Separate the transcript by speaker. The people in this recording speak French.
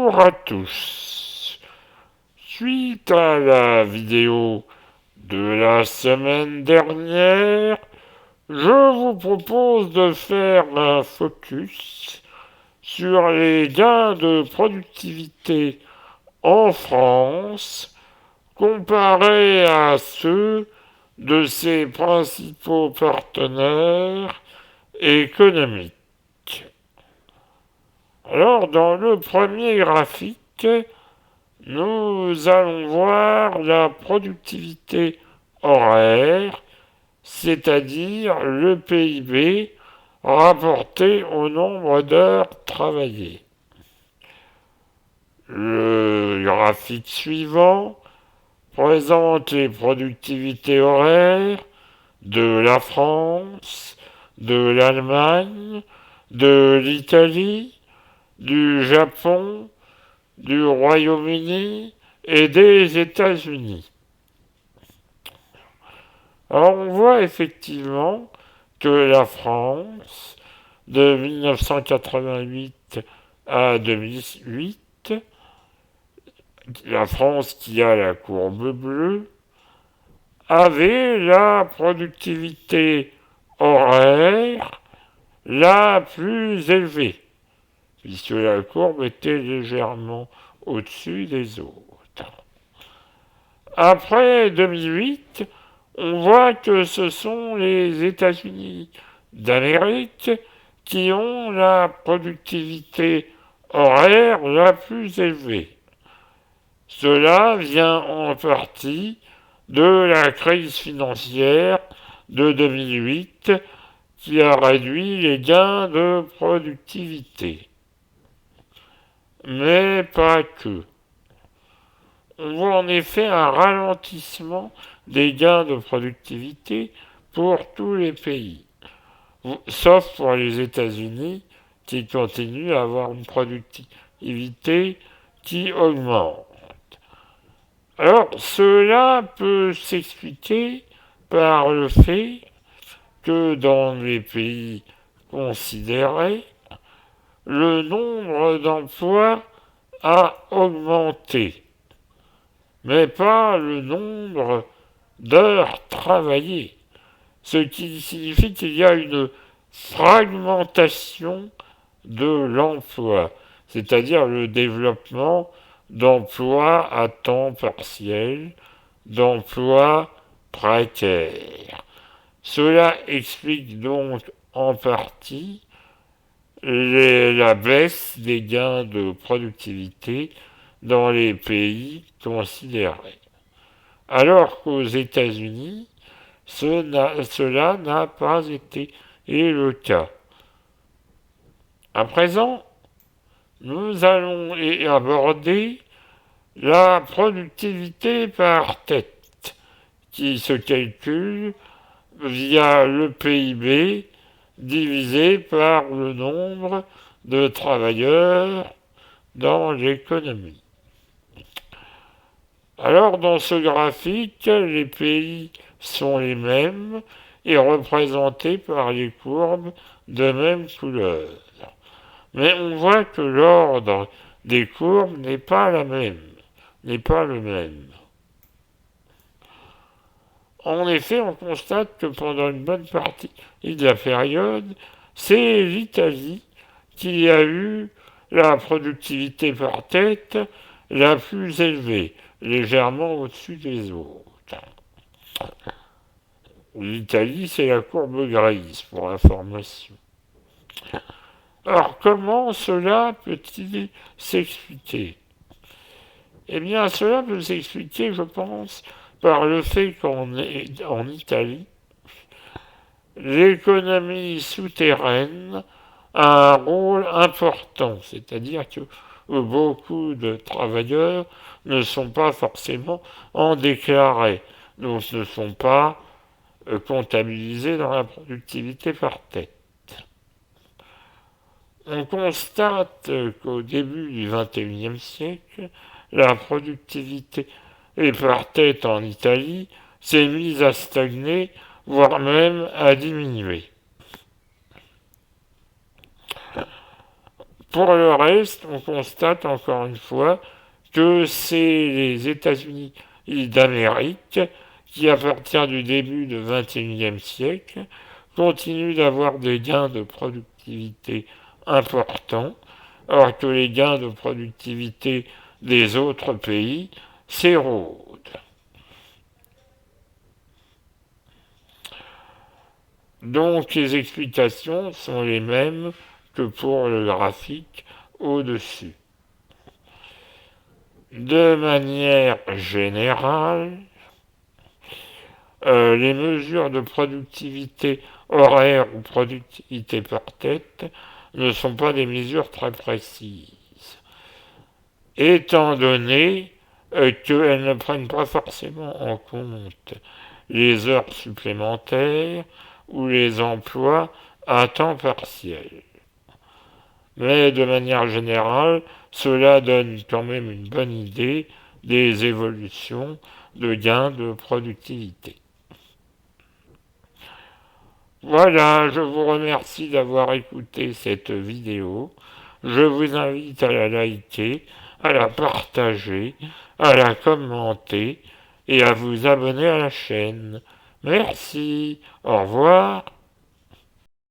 Speaker 1: Bonjour à tous. Suite à la vidéo de la semaine dernière, je vous propose de faire un focus sur les gains de productivité en France comparés à ceux de ses principaux partenaires économiques. Alors, dans le premier graphique, nous allons voir la productivité horaire, c'est-à-dire le PIB rapporté au nombre d'heures travaillées. Le graphique suivant présente les productivités horaires de la France, de l'Allemagne, de l'Italie, du Japon, du Royaume-Uni et des États-Unis. Alors on voit effectivement que la France, de 1988 à 2008, la France qui a la courbe bleue, avait la productivité horaire la plus élevée, puisque la courbe était légèrement au-dessus des autres. Après 2008, on voit que ce sont les États-Unis d'Amérique qui ont la productivité horaire la plus élevée. Cela vient en partie de la crise financière de 2008 qui a réduit les gains de productivité. Mais pas que. On voit en effet un ralentissement des gains de productivité pour tous les pays, sauf pour les États-Unis qui continuent à avoir une productivité qui augmente. Alors cela peut s'expliquer par le fait que dans les pays considérés, le nombre d'emplois a augmenté, mais pas le nombre d'heures travaillées, ce qui signifie qu'il y a une fragmentation de l'emploi, c'est-à-dire le développement d'emplois à temps partiel, d'emplois précaires. Cela explique donc en partie la baisse des gains de productivité dans les pays considérés. Alors qu'aux États-Unis, cela n'a pas été le cas. À présent, nous allons aborder la productivité par tête, qui se calcule via le PIB divisé par le nombre de travailleurs dans l'économie. Alors dans ce graphique, les pays sont les mêmes et représentés par les courbes de même couleur. Mais on voit que l'ordre des courbes n'est pas le même. En effet, on constate que pendant une bonne partie de la période, c'est l'Italie qui a eu la productivité par tête la plus élevée, légèrement au-dessus des autres. L'Italie, c'est la courbe grise, pour information. Alors, comment cela peut-il s'expliquer? Eh bien, cela peut s'expliquer, je pense, par le fait qu'en Italie, l'économie souterraine a un rôle important, c'est-à-dire que beaucoup de travailleurs ne sont pas forcément en déclaré, donc ne sont pas comptabilisés dans la productivité par tête. On constate qu'au début du XXIe siècle, la productivité par tête en Italie s'est mise à stagner, voire même à diminuer. Pour le reste, on constate encore une fois que c'est les États-Unis d'Amérique qui, à partir du début du XXIe siècle, continuent d'avoir des gains de productivité importants, alors que les gains de productivité des autres pays s'érodent. Donc les explications sont les mêmes que pour le graphique au-dessus. De manière générale, les mesures de productivité horaire ou productivité par tête ne sont pas des mesures très précises, étant donné qu'elles ne prennent pas forcément en compte les heures supplémentaires ou les emplois à temps partiel. Mais de manière générale, cela donne quand même une bonne idée des évolutions de gains de productivité. Voilà, je vous remercie d'avoir écouté cette vidéo. Je vous invite à la liker, à la partager, à la commenter et à vous abonner à la chaîne. Merci, au revoir.